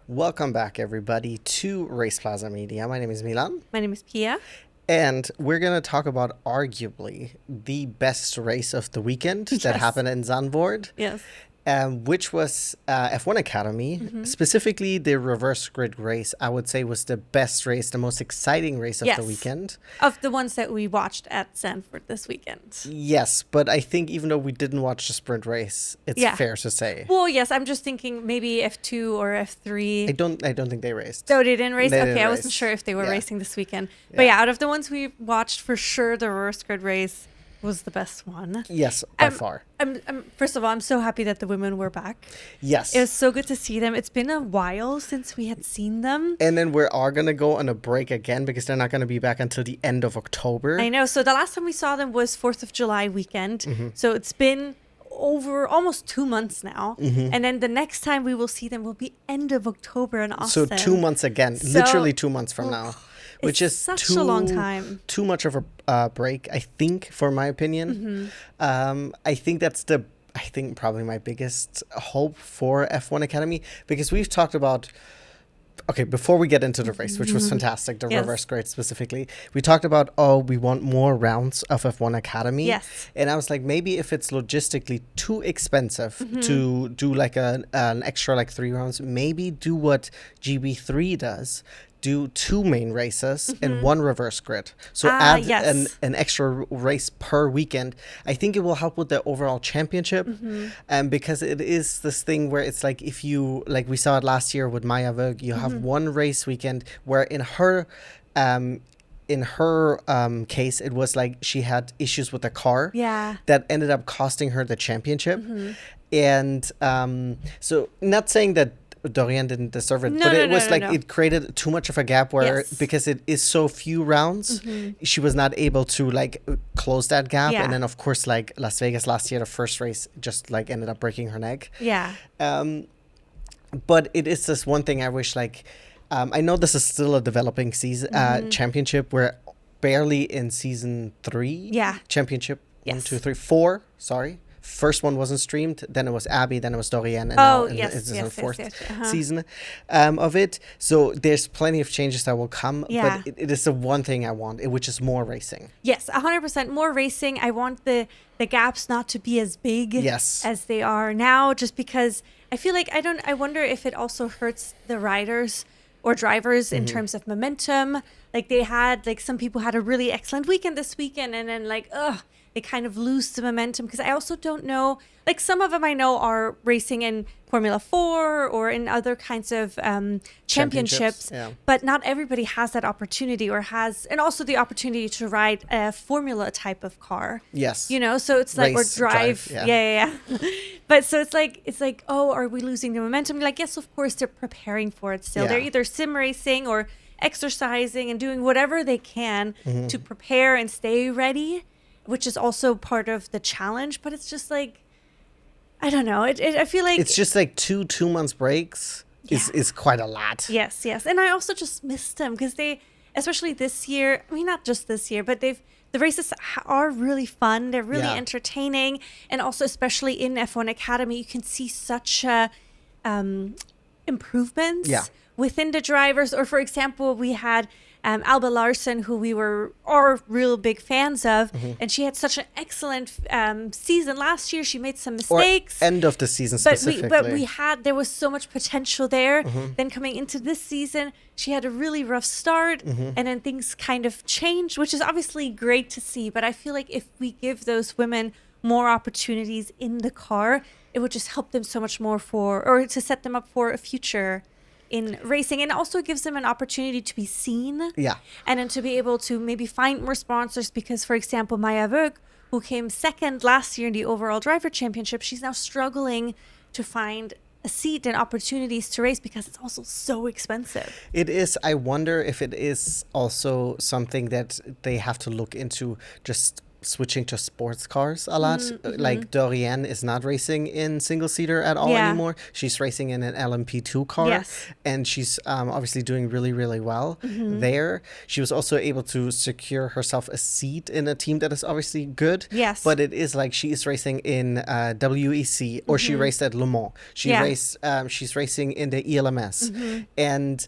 Welcome back, everybody, to RacePlazaMedia. My name is Milan, My name is Pia. and we're going to talk about arguably the best race of the weekend that Yes. happened in Zandvoort, Yes. which was F1 Academy. Specifically, the reverse grid race, I would say, was the best race, the most exciting race of the Yes. weekend. Of the ones that we watched at Sanford this weekend. Yes, but I think even though we didn't watch the sprint race, it's Yeah. fair to say. Well, yes, I'm just thinking maybe F2 or F3. I don't think they raced. Oh, they didn't race? They Okay, didn't I wasn't race. sure if they were Yeah. racing this weekend. But Yeah. yeah, out of the ones we watched, for sure, the reverse grid race was the best one. Yes, by I'm- far. First of all, I'm so happy that the women were back. Yes. It was so good to see them. It's been a while since we had seen them. And then we are going to go on a break again because they're not going to be back until the end of October. I know. So the last time we saw them was 4th of July weekend. Mm-hmm. So it's been over almost 2 months now. Mm-hmm. And then the next time we will see them will be end of October in So Austin. 2 months again, So- literally 2 months from now, which it's is such a long time. Too much of a break, I think, for my opinion. I think probably my biggest hope for F1 Academy, because we've talked about. Okay, before we get into the race, which was fantastic, the Yes. reverse grade specifically, we talked about, we want more rounds of F1 Academy. Yes. And I was like, maybe if it's logistically too expensive to do like an extra like 3 rounds, maybe do what GB3 does. Do 2 main races and 1 reverse grid. So add yes. an extra race per weekend. I think it will help with the overall championship. Because it is this thing where it's like, if you, like we saw it last year with Maya Vogue, you have 1 race weekend where in her case, it was like she had issues with the car Yeah. that ended up costing her the championship. And so not saying that Dorian didn't deserve it, No, but no, it was no, like no. it created too much of a gap where, Yes. because it is so few rounds, she was not able to like close that gap. Yeah. And then of course, like Las Vegas last year, the first race just like ended up breaking her neck. Yeah. But it is this one thing I wish, like, I know this is still a developing season championship. We're barely in season 3. Yeah. Championship. Yes. 1, 2, 3, 4. Sorry. First one wasn't streamed. Then it was Abby. Then it was Dorian. And now yes, it's yes, the yes, 4th yes. Uh-huh. season of it. So there's plenty of changes that will come. Yeah. But it is the one thing I want, which is more racing. Yes, 100% more racing. I want the gaps not to be as big Yes. as they are now, just because I feel like I wonder if it also hurts the riders or drivers in terms of momentum. Like some people had a really excellent weekend this weekend, and then they kind of lose the momentum, because I also don't know, like some of them I know are racing in Formula 4 or in other kinds of championships, yeah. but not everybody has that opportunity and also the opportunity to ride a Formula type of car. Yes. You know, so it's like, Race, or drive. drive, Yeah. But so it's like, oh, are we losing the momentum? Like, yes, of course they're preparing for it still. Yeah. They're either sim racing or exercising and doing whatever they can to prepare and stay ready, which is also part of the challenge. But it's just like, I don't know. I feel like It's just like 2 months breaks is quite a lot. Yes. And I also just missed them, because they, especially this year, I mean, not just this year, but the races are really fun. They're really Yeah. entertaining. And also, especially in F1 Academy, you can see such improvements Yeah. within the drivers. Or for example, we had Alba Larsen, who we are real big fans of, and she had such an excellent season last year. She made some Or mistakes. end of the season But specifically. there was so much potential there. Then coming into this season, she had a really rough start, and then things kind of changed, which is obviously great to see. But I feel like if we give those women more opportunities in the car, it would just help them so much more or to set them up for a future in racing. And also gives them an opportunity to be seen. Yeah. And then to be able to maybe find more sponsors, because, for example, Maya Vogue, who came second last year in the overall driver championship, she's now struggling to find a seat and opportunities to race, because it's also so expensive. It is. I wonder if it is also something that they have to look into, just switching to sports cars a lot. Like Dorian is not racing in single seater at all anymore. She's racing in an LMP2 car, and she's obviously doing really, really well there. She was also able to secure herself a seat in a team that is obviously good. Yes. But it is like she is racing in WEC, or she raced at Le Mans. She's racing in the ELMS, and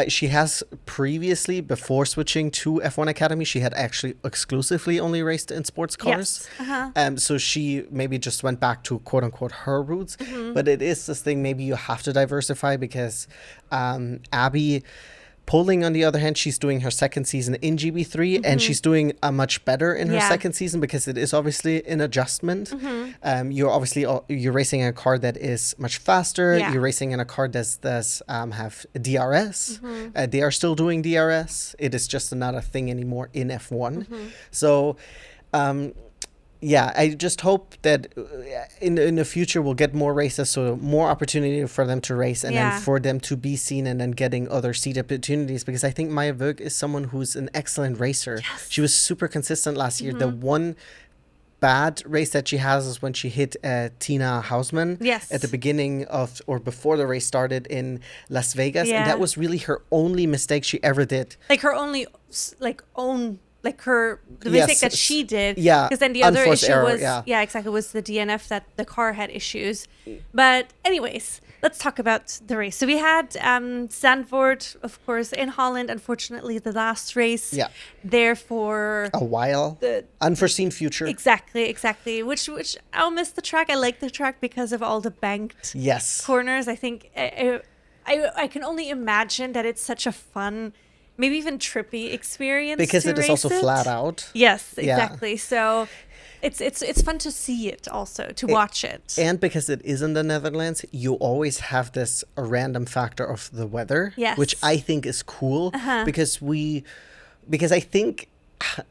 she has previously, before switching to F1 Academy, she had actually exclusively only raced in sports cars. So she maybe just went back to quote unquote her roots. But it is this thing, maybe you have to diversify, because Abby Poling, on the other hand, she's doing her second season in GB3, and she's doing much better in her second season, because it is obviously an adjustment. You're racing in a car that is much faster. You're racing in a car that does have DRS. They are still doing DRS. It is just not a thing anymore in F1. So I just hope that in the future we'll get more races, so more opportunity for them to race, and then for them to be seen, and then getting other seat opportunities, because I think Maya Wög is someone who's an excellent racer. She was super consistent last year. The one bad race that she has is when she hit Tina Hausmann at the beginning of, or before the race started, in Las Vegas, and that was really her only mistake she ever did. Like her only the mistake that she did, because then the other issue was was the DNF, that the car had issues. But anyways, let's talk about the race. So we had Zandvoort, of course, in Holland. Unfortunately, the last race there for a while, the unforeseen future. Exactly. Which I'll miss the track. I like the track because of all the banked corners. I think I can only imagine that it's such a fun, maybe even trippy experience, because it is also flat out. Yes, exactly. So it's fun to see it, also to watch it, and because it is in the Netherlands, you always have this random factor of the weather, which I think is cool, because I think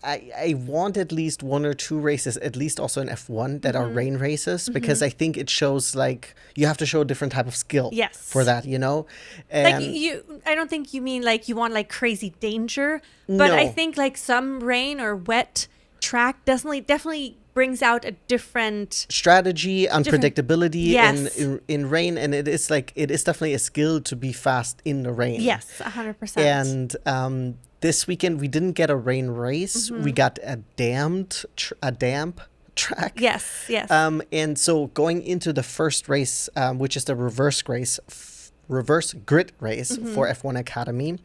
I want at least one or two races, at least also in F1, that are rain races, because I think it shows, like, you have to show a different type of skill for that, you know? And I don't think you mean like you want like crazy danger, but I think like some rain or wet track definitely brings out a different strategy, unpredictability in rain, and it is definitely a skill to be fast in the rain. Yes, 100%. And this weekend we didn't get a rain race. We got a damp track. Yes. And so going into the first race, which is the reverse grid race for F1 Academy,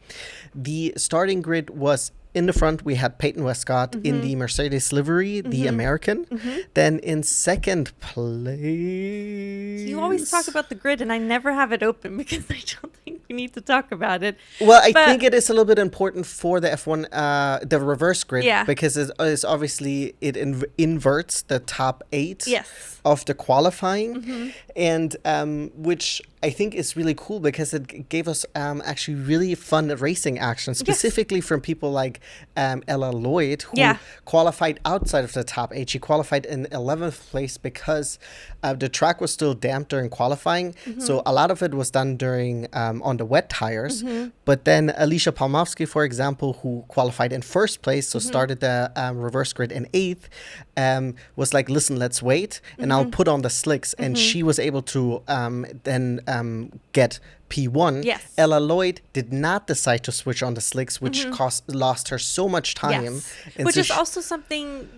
the starting grid was, in the front, we had Peyton Westcott in the Mercedes livery, the American. Then in second place... You always talk about the grid, and I never have it open because I don't think we need to talk about it. Well, I think it is a little bit important for the F1, the reverse grid, because it's obviously, it inverts the top 8 of the qualifying, and which I think is really cool, because it gave us actually really fun racing action, specifically from people like Ella Lloyd, who qualified outside of the top 8. She qualified in 11th place because the track was still damp during qualifying. So a lot of it was done during on the wet tires. But then Alicia Palmowski, for example, who qualified in first place, so started the reverse grid in 8th, was like, listen, let's wait, and I'll put on the slicks. And she was able to then get P1. Ella Lloyd did not decide to switch on the slicks, which lost her so much time. And which is also something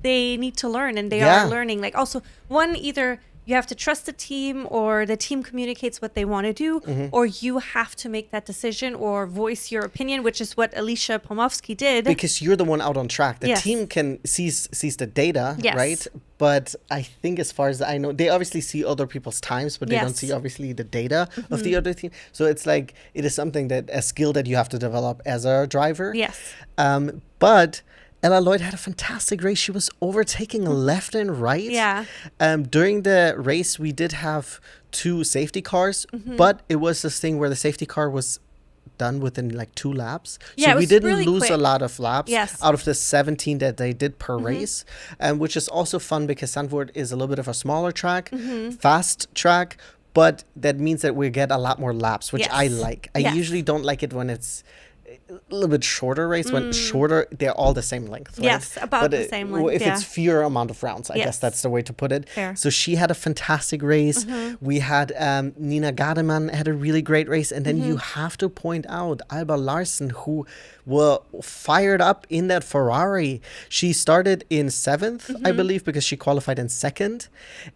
they need to learn, and they are learning. Like, also, either you have to trust the team, or the team communicates what they want to do, or you have to make that decision or voice your opinion, which is what Alicia Pomowski did. Because you're the one out on track. The team sees the data, right? But I think, as far as I know, they obviously see other people's times, but they don't see, obviously, the data of the other team. So it's like, it is something a skill that you have to develop as a driver. But Ella Lloyd had a fantastic race. She was overtaking left and right. During the race, we did have 2 safety cars, but it was this thing where the safety car was done within like 2 laps. So we didn't really lose a lot of laps out of the 17 that they did per race, which is also fun, because Zandvoort is a little bit of a smaller track, fast track, but that means that we get a lot more laps, which I like. I usually don't like it when it's little bit shorter race. When shorter, they're all the same length, right? Yes, about the same length. If it's fewer amount of rounds, I guess that's the way to put it. Fair. So she had a fantastic race. We had Nina Gardemann had a really great race, and then you have to point out Alba Larsen, who were fired up in that Ferrari. She started in 7th, I believe, because she qualified in 2nd,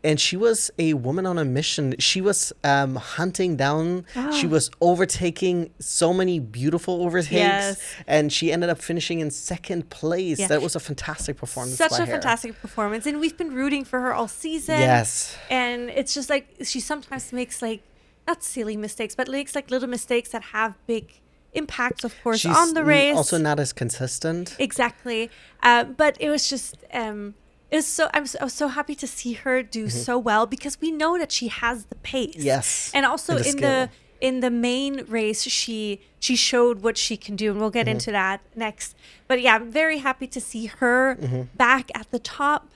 and she was a woman on a mission. She was hunting down. She was overtaking so many beautiful overtakes, and she ended up finishing in 2nd place. That was a fantastic performance. Such a fantastic performance, and we've been rooting for her all season. Yes, and it's just like she sometimes makes like not silly mistakes, but makes like little mistakes that have big impacts, of course, on the race. Also not as consistent. Exactly. But it was just I was so happy to see her do so well, because we know that she has the pace. Yes. And also in the main race she showed what she can do, and we'll get into that next. But yeah, I'm very happy to see her back at the top.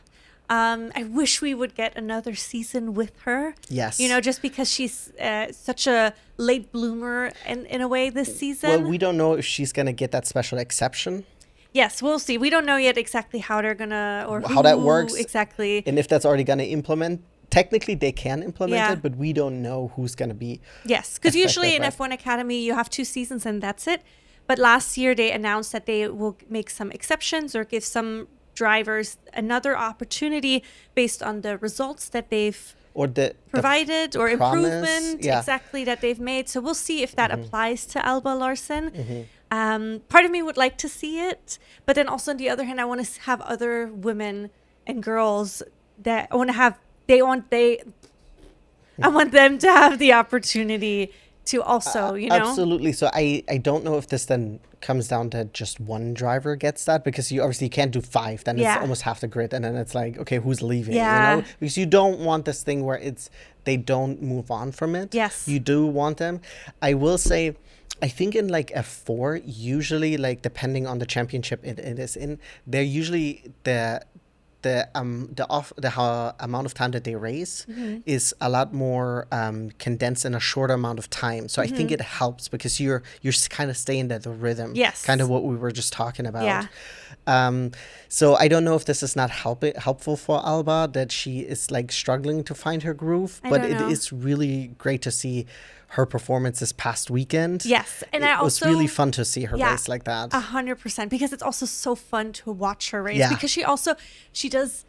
I wish we would get another season with her. Yes. Just because she's such a late bloomer in a way this season. Well, we don't know if she's going to get that special exception. Yes, we'll see. We don't know yet exactly how they're going to, or how that works. Exactly. And if that's already going to implement. Technically, they can implement it, but we don't know who's going to be. Yes, because usually in F1 Academy, you have 2 seasons and that's it. But last year, they announced that they will make some exceptions or give some drivers another opportunity based on the results that they've provided or improvement exactly that they've made. So we'll see if that applies to Alba Larsen. Part of me would like to see it, but then also on the other hand, I want to have other women and girls that I want to have. I want them to have the opportunity to also, Absolutely. So I don't know if this then comes down to just one driver gets that, because you obviously can't do 5. Then it's almost half the grid, and then it's like, okay, who's leaving? Because you don't want this thing where they don't move on from it. Yes. You do want them. I will say, I think in like F4, usually, like depending on the championship it is in, they're usually the amount of time that they race is a lot more condensed in a shorter amount of time. So I think it helps, because you're kind of staying in the rhythm. Yes. Kind of what we were just talking about. Yeah. So I don't know if this is not helpful for Alba, that she is like struggling to find her groove, but it is really great to see her performance this past weekend. Yes. And it was really fun to see her race like that. 100%, because it's also so fun to watch her race, because she does,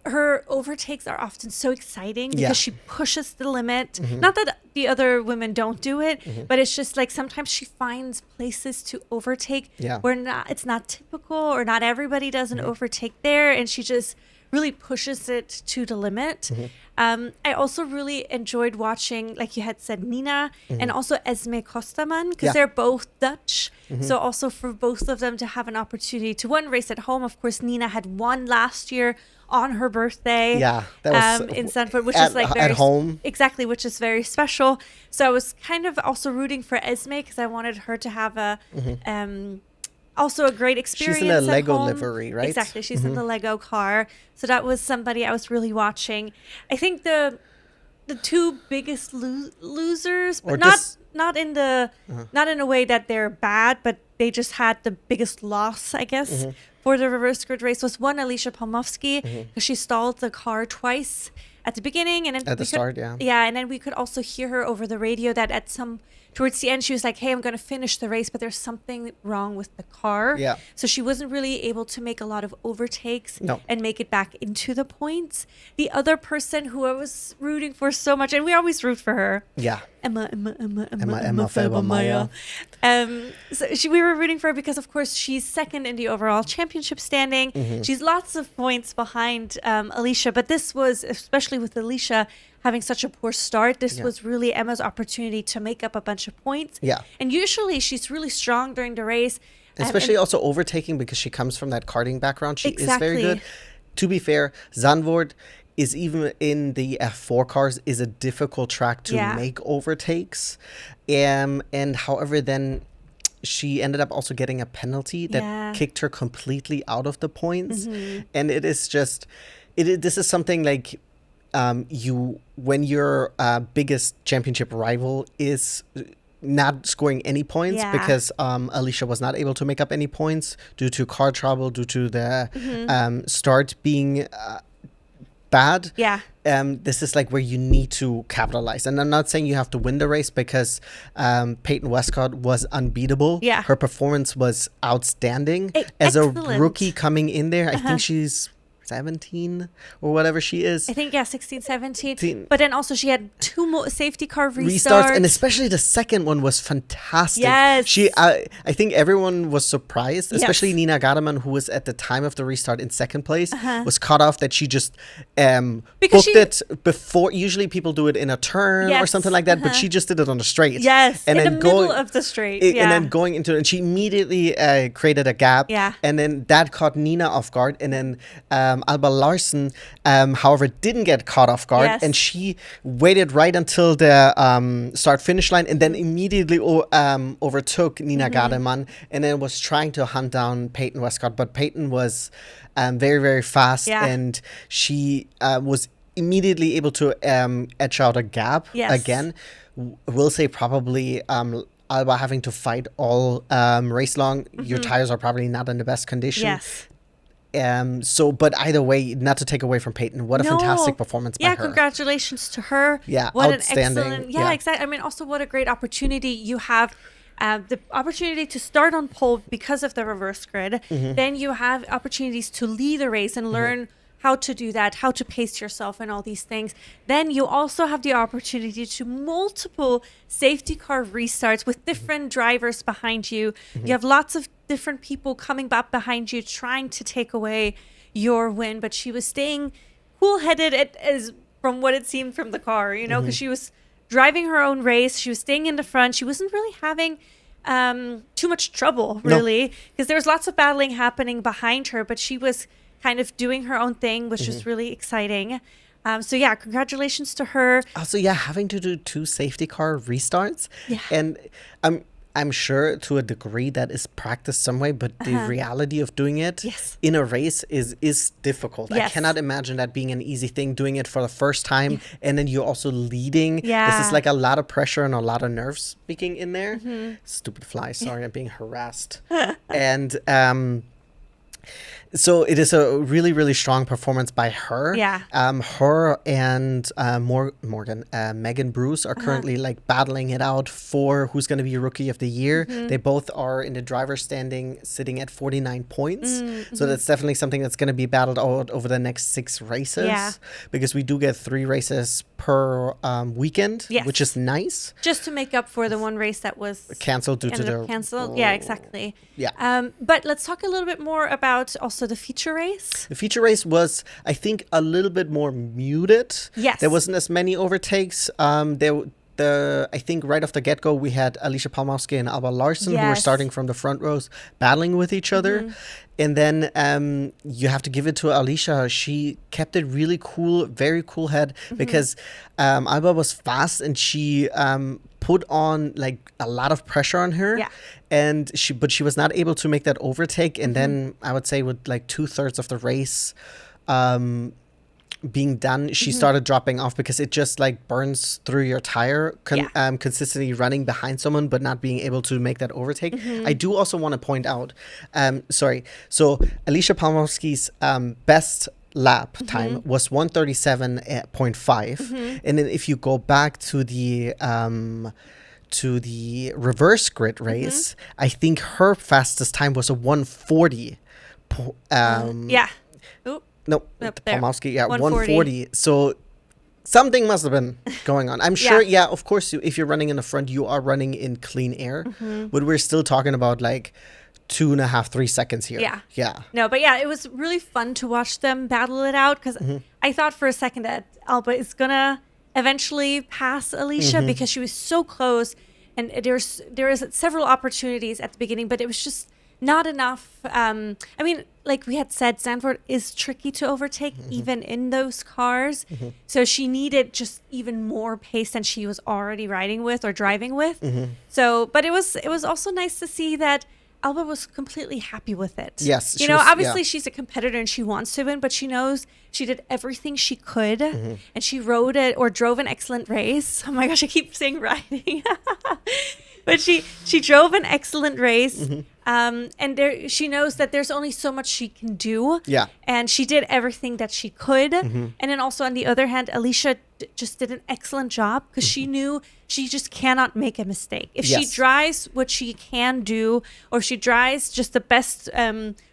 her overtakes are often so exciting because she pushes the limit. Not that the other women don't do it, but it's just like sometimes she finds places to overtake where it's not typical, or not everybody does an overtake there, and she just really pushes it to the limit. I also really enjoyed watching, like you had said, Nina and also Esme Kosterman, because they're both Dutch. So also for both of them to have an opportunity to race at home. Of course, Nina had won last year on her birthday. Yeah, that was in Sanford, which is like very at home. Exactly, which is very special. So I was kind of also rooting for Esme, because I wanted her to have a also a great experience. She's in a Lego home. Livery, right? Exactly. She's in the Lego car. So that was somebody I was really watching. I think the 2 biggest losers, but not in a way that they're bad, but they just had the biggest loss, I guess, for the reverse grid race, was one, Alicia Palmowski, because she stalled the car twice at the beginning, and then at the start, and then we could also hear her over the radio that towards the end, she was like, hey, I'm going to finish the race, but there's something wrong with the car. Yeah. So she wasn't really able to make a lot of overtakes and make it back into the points. The other person who I was rooting for so much, and we always root for her. Yeah. Emma Felbermeyer. We were rooting for her because, of course, she's second in the overall championship standing. She's lots of points behind Alicia, but this was, especially with Alicia having such a poor start, this was really Emma's opportunity to make up a bunch of points. Yeah. And usually she's really strong during the race. Especially also overtaking, because she comes from that karting background. She is very good. To be fair, Zandvoort is, even in the F4 cars, is a difficult track to make overtakes. And however, then she ended up also getting a penalty that kicked her completely out of the points. And it is just, this is something like, when your biggest championship rival is not scoring any points Yeah. because Alicia was not able to make up any points due to car trouble, due to the start being bad. Yeah. This is like where you need to capitalize. And I'm not saying you have to win the race because Peyton Westcott was unbeatable. Yeah. Her performance was outstanding. As Excellent. a rookie coming in there, I think she's 17 or whatever she is. I think, 16, 17. But then also she had 2 more safety car Restarts, restarts. and especially the second one was fantastic. Yes. I think everyone was surprised, especially Yes. Nina Gardeman, who was at the time of the restart in second place, was caught off that she just Because booked it before. Usually people do it in a turn or Yes. something like that, but she just did it on the straight. Yes, and in then the middle of the straight. And then going into it, and she immediately created a gap. Yeah. And then that caught Nina off guard, and then Alba Larsen, however, didn't get caught off guard, Yes. and she waited right until the start-finish line, and then immediately overtook Nina Gardeman, and then was trying to hunt down Peyton Westcott, but Peyton was very, very fast, Yeah. and she was immediately able to etch out a gap Yes. again. We'll say probably Alba having to fight all race long. Your tires are probably not in the best condition. Yes. But either way, not to take away from Peyton, what a fantastic performance by her. Congratulations to her. Yeah, what outstanding. an excellent, exactly. I mean, also what a great opportunity you have. The opportunity to start on pole because of the reverse grid. Then you have opportunities to lead a race and learn how to do that, how to pace yourself and all these things. Then you also have the opportunity to multiple safety car restarts with different drivers behind you. You have lots of different people coming up behind you trying to take away your win, but she was staying cool-headed as from what it seemed from the car, because she was driving her own race. She was staying in the front. She wasn't really having too much trouble, really, because there was lots of battling happening behind her, but she was kind of doing her own thing, which was really exciting. Congratulations to her. Also, having to do 2 safety car restarts. Yeah. And I'm sure to a degree that is practiced some way, but the reality of doing it in a race is difficult. Yes. I cannot imagine that being an easy thing, doing it for the first time, and then you're also leading. Yeah. This is like a lot of pressure and a lot of nerves speaking in there. Stupid fly, sorry, I'm being harassed. And so it is a really, really strong performance by her. Yeah. Her and Megan Bruce are currently like battling it out for who's going to be Rookie of the Year. They both are in the driver's standing, sitting at 49 points. So that's definitely something that's going to be battled out over the next 6 races. Yeah. Because we do get 3 races per weekend, which is nice. Just to make up for the one race that was Canceled due to the canceled. Yeah, exactly. Yeah. But let's talk a little bit more about also the feature race. The feature race was, I think, a little bit more muted. Yes. There wasn't as many overtakes. I think right off the get-go, we had Alicia Palmowski and Alba Larsen who were starting from the front rows, battling with each other. And then you have to give it to Alicia. She kept it really cool, very cool head, because Alba was fast and she put on like a lot of pressure on her. Yeah. And she was not able to make that overtake. And then I would say with like 2/3 of the race being done, she started dropping off because it just like burns through your tire consistently running behind someone but not being able to make that overtake. I do also want to point out, so Alicia Palmowski's best lap time was 1:37.5, and then if you go back to the reverse grid race, I think her fastest time was a 1:40. No, Palmowski, 1:40. So something must have been going on. I'm sure, of course, if you're running in the front, you are running in clean air. But we're still talking about like 2.5, 3 seconds here. Yeah. No, but it was really fun to watch them battle it out because I thought for a second that Alba is going to eventually pass Alicia because she was so close. And there is several opportunities at the beginning, but it was just not enough. I mean, like we had said, Zandvoort is tricky to overtake even in those cars. So she needed just even more pace than she was already riding with or driving with. So, but it was also nice to see that Alba was completely happy with it. Yes, you she know, was- obviously yeah. she's a competitor and she wants to win, but she knows she did everything she could, Mm-hmm. and she rode it or drove an excellent race. Oh my gosh, I keep saying riding, but she drove an excellent race. Mm-hmm. And there, she knows that there's only so much she can do. Yeah. And she did everything that she could. Mm-hmm. And then also on the other hand, Alicia just did an excellent job because she knew she just cannot make a mistake. If she Yes. drives what she can do, or if she drives just the best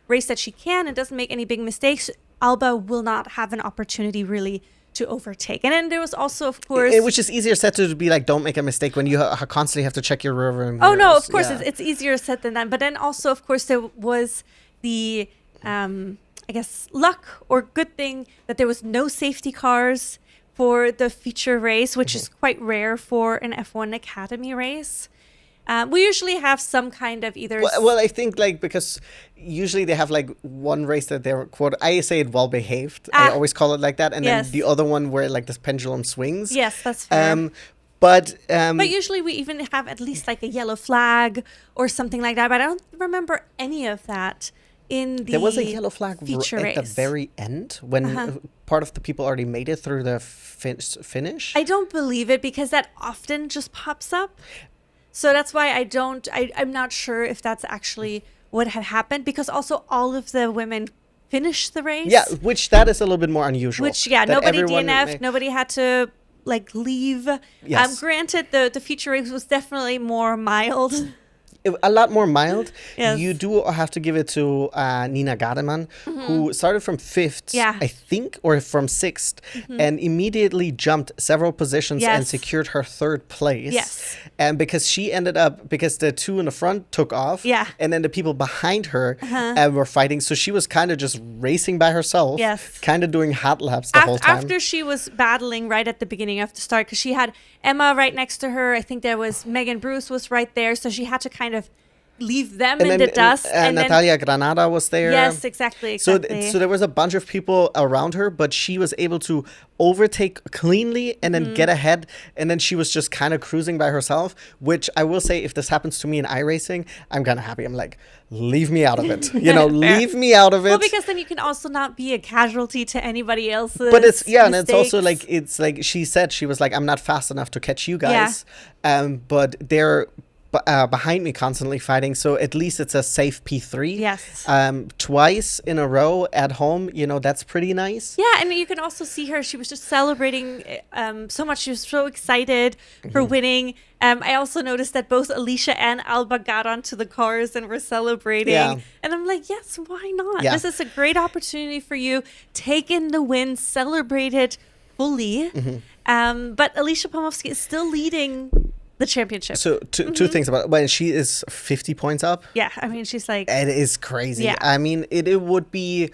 race that she can and doesn't make any big mistakes, Alba will not have an opportunity really to overtake. And then there was also, of course, Which is easier said to be like, don't make a mistake when you constantly have to check your rear view oh no, mirrors. of course Yeah. it's easier said than done. But then also, of course, there was the I guess luck or good thing that there was no safety cars for the feature race, which is quite rare for an F1 Academy race. We usually have some kind of either Well, I think like because usually they have like one race that they're I say it well behaved. I always call it like that, and Yes. then the other one where like this pendulum swings. yes, that's fair. But Usually we even have at least like a yellow flag or something like that. But I don't remember any of that in the there was a yellow flag feature at race. the very end when part of the people already made it through the finish. I don't believe it because that often just pops up. So that's why I'm not sure if that's actually what had happened, because also all of the women finished the race. Yeah, which that is a little bit more unusual. Which, yeah, that nobody everyone DNF'd, nobody had to like leave. Yes. Granted, the feature race was definitely more mild. A lot more mild. Yes. You do have to give it to Nina Gardeman, who started from 5th, Yeah. I think, or from 6th, and immediately jumped several positions and Yes. secured her 3rd place. Yes. And because she ended up, because the two in the front took off, Yeah. and then the people behind her were fighting, so she was kind of just racing by herself, Yes. kind of doing hot laps the whole time. After she was battling right at the beginning of the start, because she had Emma right next to her. I think there was Megan Bruce was right there, so she had to kind of leave them in the dust. And then, Natalia Granada was there. yes, exactly. So there was a bunch of people around her, but she was able to overtake cleanly and then get ahead. And then she was just kind of cruising by herself, which I will say, if this happens to me in iRacing, I'm kind of happy. I'm like, leave me out of it. You know, leave me out of it. Well, because then you can also not be a casualty to anybody else's. But it's, yeah, and it's also mistakes. like, it's like she said, she was like, I'm not fast enough to catch you guys. But they're behind me constantly fighting, so at least it's a safe P3. Yes. Twice in a row at home, you know, that's pretty nice. Yeah, and you can also see her. She was just celebrating so much. She was so excited for winning. I also noticed that both Alicia and Alba got onto the cars and were celebrating. Yeah. And I'm like, yes, why not? Yeah. This is a great opportunity for you. Take in the win, celebrate it fully. But Alicia Pomowski is still leading the championship. So two things about it. When she is 50 points up, Yeah, I mean, she's like, it is crazy. Yeah. I mean, it would be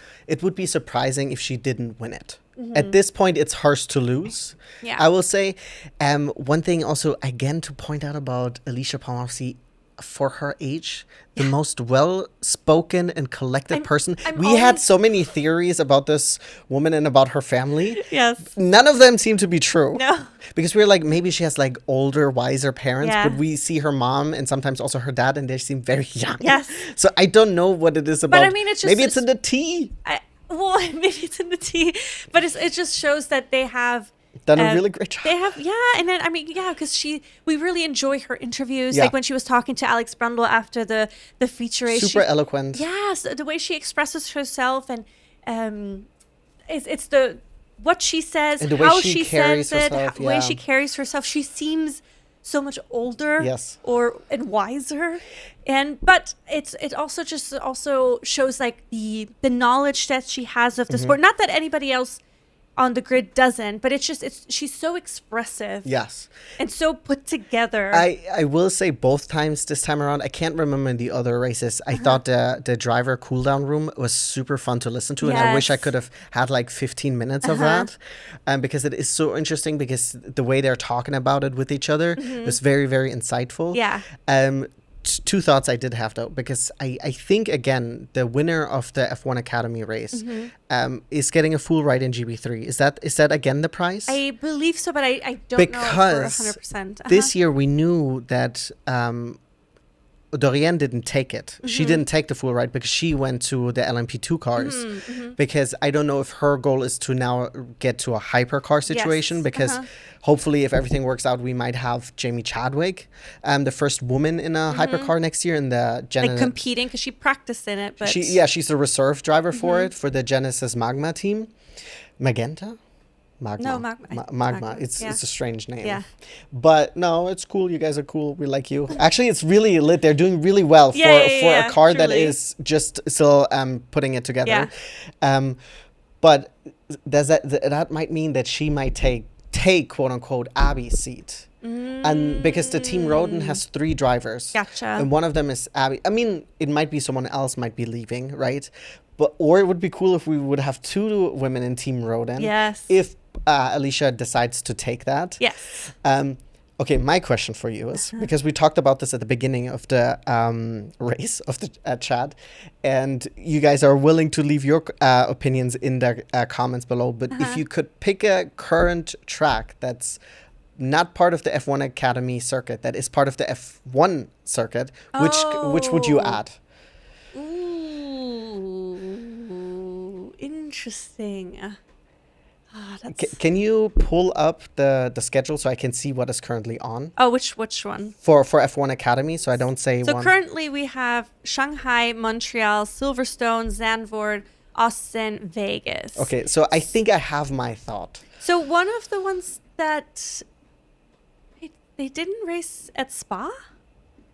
surprising if she didn't win it. At this point, it's hers to lose. Yeah. I will say, one thing also again to point out about Alicia Pomowski, for her age, the most well-spoken and collected person. I'm We had always- so many theories about this woman and about her family. yes. None of them seem to be true. No. Because we're like, maybe she has like older, wiser parents, Yeah. but we see her mom and sometimes also her dad, and they seem very young. Yes. So I don't know what it is about. I mean, it's just- maybe it's in the tea. Well, maybe it's in the tea, but it just shows that they have Done a really great job. They have, yeah, and then I mean, yeah, because we really enjoy her interviews. Yeah. Like when she was talking to Alex Brundle after the feature race. Super eloquent. Yes, the way she expresses herself, and it's the what she says, And the way how she she carries says it, herself, the way yeah. she carries herself. She seems so much older, Yes. and wiser, but it also shows like the knowledge that she has of the Mm-hmm. sport. Not that anybody else on the grid doesn't, but she's so expressive, Yes. and so put together. I will say both times this time around, I can't remember in the other races. I thought the driver cool down room was super fun to listen to. And I wish I Yes. could have had like 15 minutes of that. Because it is so interesting, because the way they're talking about it with each other was very, very insightful. Yeah. Two thoughts I did have though, because I think again the winner of the F1 Academy race is getting a full ride in GB3. Is that again the prize? I believe so, but I don't know Because for 100%. this year we knew that Dorian didn't take it. She didn't take the full ride because she went to the LMP2 cars. Because I don't know if her goal is to now get to a hypercar situation. Yes. Because hopefully, if everything works out, we might have Jamie Chadwick, the first woman in a hypercar next year in the Like competing because she practiced in it, but she's a reserve driver for it, for the Genesis Magma team. Magenta? Magma. No, Magma. Magma. It's a strange name. Yeah. But no, it's cool. You guys are cool. We like you. Actually, it's really lit. They're doing really well for a car that is just still putting it together. Yeah. But does that might mean that she might take quote unquote Abby's seat. And because the team Roden has 3 drivers. Gotcha. And one of them is Abby. I mean, it might be someone else might be leaving, right? Or it would be cool if we would have 2 women in Team Roden. Yes. If Alicia decides to take that. Yes. Okay, my question for you is, because we talked about this at the beginning of the race, of the chat, and you guys are willing to leave your opinions in the comments below, but if you could pick a current track that's not part of the F1 Academy circuit, that is part of the F1 circuit, which would you add? Ooh, interesting. Can you pull up the schedule so I can see what is currently on? Oh, which one? For F1 Academy, so I don't say So one. currently we have Shanghai, Montreal, Silverstone, Zandvoort, Austin, Vegas. Okay, so I think I have my thought. So one of the ones that they didn't race at Spa?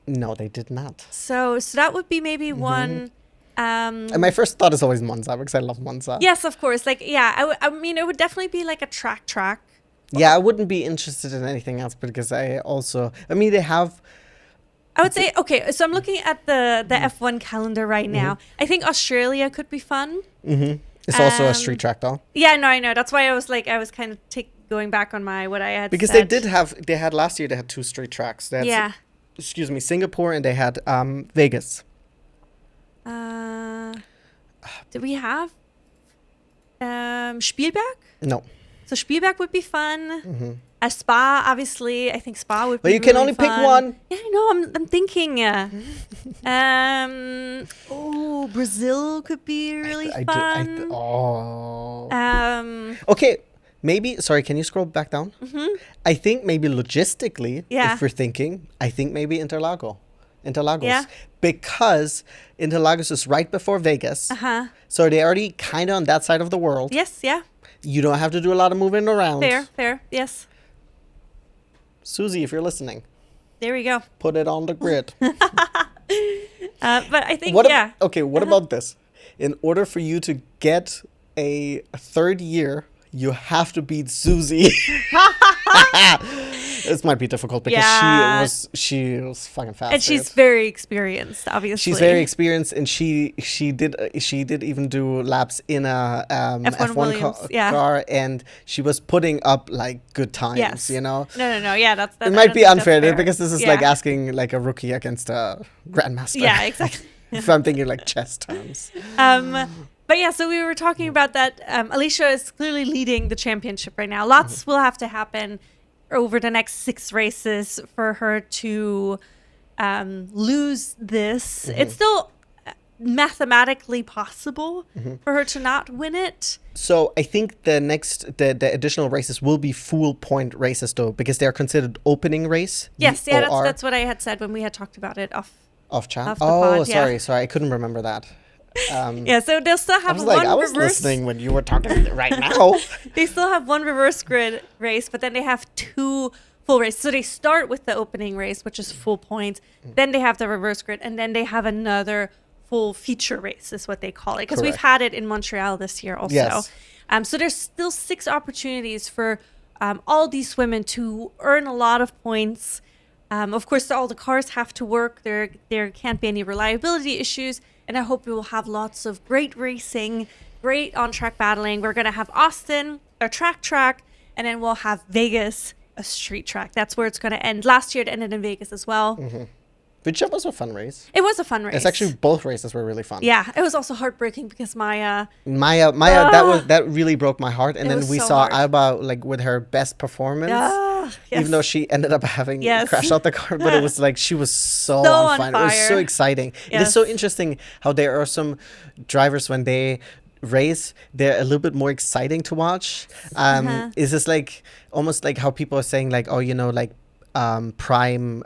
No, they did not. So that would be maybe one. And my first thought is always Monza because I love Monza. Yes, of course. Like, yeah, I mean, it would definitely be like a track. Yeah, I wouldn't be interested in anything else because they have. I would say, okay, so I'm looking at the F1 calendar right now. I think Australia could be fun. It's also a street track though. Yeah, no, I know. That's why I was kind of going back on what I had because said. they had last year, they had 2 street tracks. They had, yeah. Singapore, and they had Vegas. Do we have Spielberg? No. So Spielberg would be fun. A Spa, obviously. I think Spa would be But you can really only fun. pick one. Yeah, I know. I'm thinking. Brazil could be really fun. Okay, maybe. Sorry, can you scroll back down? I think maybe logistically, if we're thinking, I think maybe Interlagos. Yeah. Because Interlagos is right before Vegas. So they're already kind of on that side of the world. Yes, yeah. You don't have to do a lot of moving around. Fair, yes. Susie, if you're listening. There we go. Put it on the grid. But I think, what about this? In order for you to get a 3rd year, you have to beat Susie. This might be difficult because she was fucking fast. And she's very experienced, obviously. She's very experienced, and she did even do laps in a F1 car, and she was putting up like good times. Yes. You know. No. Yeah, that's. It might be unfair because this is like asking like a rookie against a grandmaster. Yeah, exactly. If I'm thinking like chess terms. But yeah, so we were talking about that. Alicia is clearly leading the championship right now. Lots will have to happen over the next 6 races for her to lose this. It's still mathematically possible for her to not win it. So I think the additional races will be full point races though, because they're considered opening race. Yes, that's what I had said when we had talked about it off chat. Pod, sorry, I couldn't remember that. So they'll still have I was listening when you were talking right now. They still have 1 reverse grid race, but then they have 2 full races. So they start with the opening race, which is full points. Then they have the reverse grid, and then they have another full feature race, is what they call it. Because we've had it in Montreal this year also. Yes. So there's still 6 opportunities for all these women to earn a lot of points. Of course, all the cars have to work. There can't be any reliability issues. And I hope we will have lots of great racing, great on-track battling. We're going to have Austin, a track, and then we'll have Vegas, a street track. That's where it's going to end. Last year it ended in Vegas as well. Which was a fun race. It was a fun race. It's actually, both races were really fun. Yeah, it was also heartbreaking because Maya, that really broke my heart. And then we saw Alba like with her best performance. Yes. Even though she ended up having Yes. crashed out the car, but it was like she was so, So on on fire. It was so fire. exciting. It Yes. is so interesting how there are some drivers when they race, they're a little bit more exciting to watch. Is this like almost like how people are saying like, oh, you know, like prime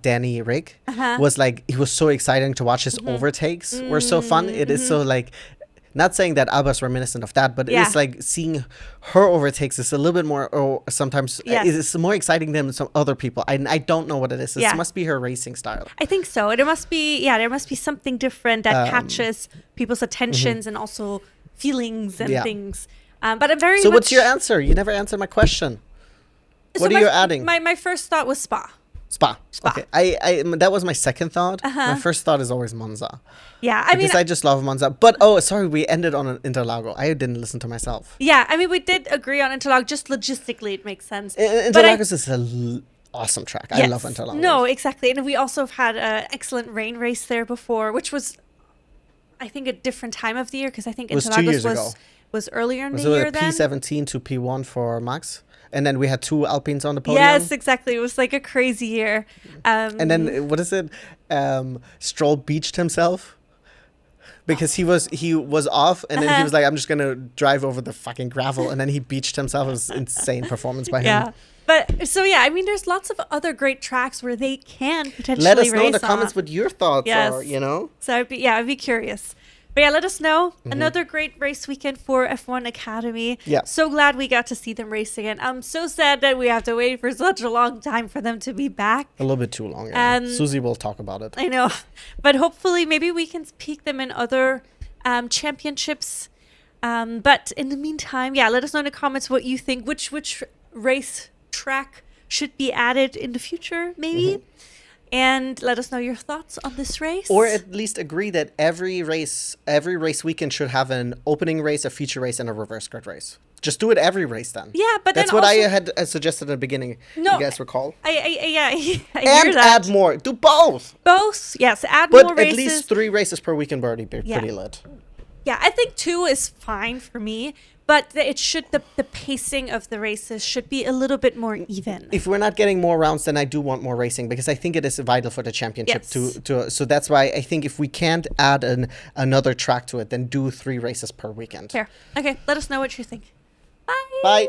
Danny Rick was like, he was so exciting to watch. His overtakes were so fun. It is so like, not saying that Alba's reminiscent of that, but it's like seeing her overtakes is a little bit more, or sometimes it's more exciting than some other people. I don't know what it is. It must be her racing style. I think so. There must be something different that catches people's attentions and also feelings and things. But I'm very So what's your answer? You never answered my question. What are you adding? My first thought was Spa. Spa. Okay. I that was my second thought. My first thought is always Monza. Yeah, I mean, I just love Monza. But sorry, we ended on an Interlago. I didn't listen to myself. Yeah, I mean, we did agree on Interlago. Just logistically, it makes sense. Interlagos is an awesome track. I love Interlagos. No, exactly. And we also have had an excellent rain race there before, which was, I think, a different time of the year because I think Interlagos was earlier in the year then. P17 to P1 for Max. And then we had 2 Alpines on the podium. Yes, exactly. It was like a crazy year. And then, what is it? Stroll beached himself. Because he was off, and then he was like, I'm just going to drive over the fucking gravel. And then he beached himself. It was insane performance by him. Yeah. But, so yeah, I mean, there's lots of other great tracks where they can potentially Let us know in the race comments what your thoughts are, you know? So, I'd be curious. But yeah, let us know. Another great race weekend for F1 Academy. Yeah. So glad we got to see them race again. I'm so sad that we have to wait for such a long time for them to be back. A little bit too long. Yeah. Susie will talk about it. I know. But hopefully maybe we can peak them in other championships. But in the meantime, let us know in the comments what you think. Which race track should be added in the future, maybe? And let us know your thoughts on this race. Or at least agree that every race weekend should have an opening race, a feature race, and a reverse grid race. Just do it every race then. Yeah, but that's then what also, I had suggested at the beginning. No, you guys recall? I hear and that. Add more. Do both. Both, yes. Add more races. But at least 3 races per weekend would already be pretty lit. Yeah, I think 2 is fine for me. But it should the pacing of the races should be a little bit more even. If we're not getting more rounds, then I do want more racing because I think it is vital for the championship so that's why I think if we can't add another track to it, then do 3 races per weekend. Fair. Okay, let us know what you think. Bye. Bye.